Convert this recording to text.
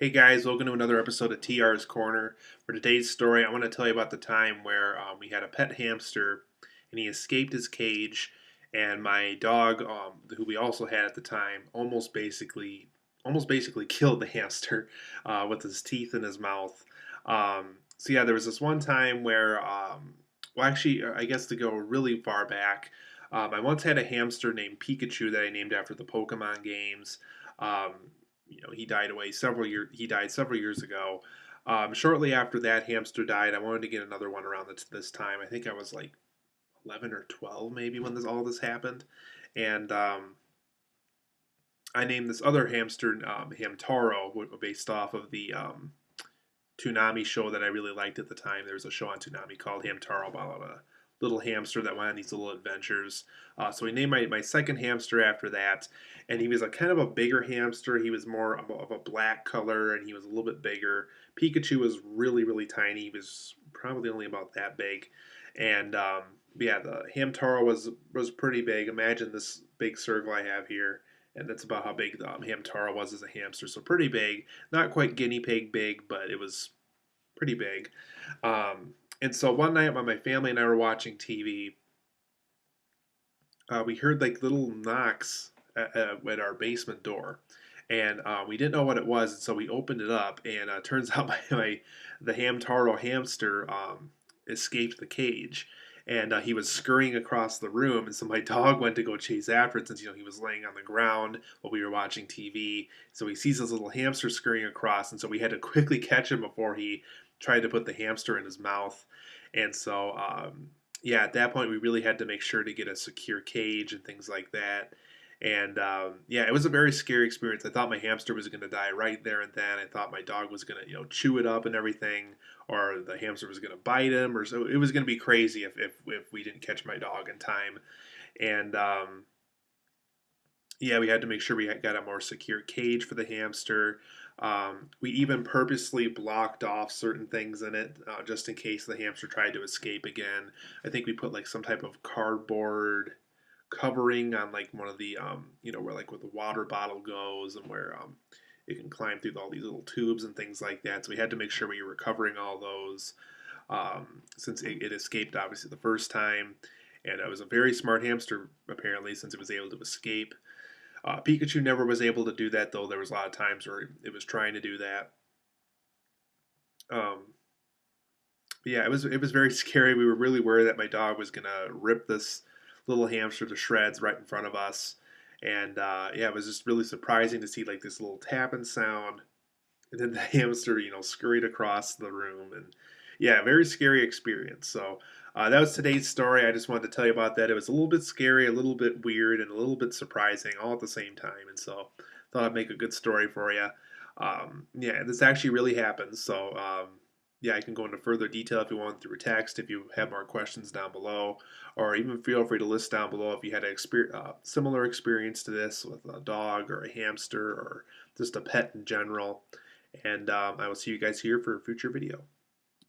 Hey guys, welcome to another episode of TR's Corner. For today's story, I want to tell you about the time where we had a pet hamster and he escaped his cage, and my dog, who we also had at the time, almost basically killed the hamster with his teeth in his mouth. So yeah, there was this one time where, well, actually, I guess to go really far back, I once had a hamster named Pikachu that I named after the Pokemon games. Um, he died away several years. He died several years ago. Shortly after that hamster died, I wanted to get another one around this time. I think I was like 11 or 12 maybe when all this happened, and I named this other hamster Hamtaro, based off of the Toonami show that I really liked at the time. There was a show on Toonami called Hamtaro about a little hamster that went on these little adventures. So we named my second hamster after that, and he was a kind of a bigger hamster. He was more of a black color, and he was a little bit bigger. Pikachu was really, really tiny. He was probably only about that big, and yeah, the Hamtaro was pretty big. Imagine this big circle I have here, and that's about how big the Hamtaro was as a hamster. So pretty big, not quite guinea pig big, but it was pretty big. And so one night when my family and I were watching TV, we heard like little knocks at our basement door, and we didn't know what it was, and so we opened it up, and turns out the Hamtaro hamster escaped the cage. And he was scurrying across the room, and so my dog went to go chase after it since he was laying on the ground while we were watching TV. So he sees this little hamster scurrying across, and so we had to quickly catch him before he tried to put the hamster in his mouth. And so yeah, at that point, we really had to make sure to get a secure cage and things like that. And yeah, it was a very scary experience. I thought my hamster was going to die right there and then. I thought my dog was going to, chew it up and everything, or the hamster was going to bite him, or so it was going to be crazy if we didn't catch my dog in time. And yeah, we had to make sure we got a more secure cage for the hamster. We even purposely blocked off certain things in it just in case the hamster tried to escape again. I think we put like some type of cardboard covering on like one of the where like where the water bottle goes and where it can climb through all these little tubes and things like that. So we had to make sure we were covering all those since it escaped obviously the first time. And it was a very smart hamster apparently since it was able to escape. Pikachu never was able to do that, though. There was a lot of times where it was trying to do that. Um, yeah, it was very scary. We were really worried that my dog was gonna rip this little hamster to shreds right in front of us, and yeah, it was just really surprising to see like this little tapping sound, and then the hamster, scurried across the room, and yeah, very scary experience. So that was today's story. I just wanted to tell you about that. It was a little bit scary, a little bit weird, and a little bit surprising all at the same time. And so thought I'd make a good story for you. Yeah, this actually really happened. So yeah, I can go into further detail if you want through a text. If you have more questions down below, or even feel free to list down below if you had a similar experience to this with a dog or a hamster or just a pet in general. And I will see you guys here for a future video.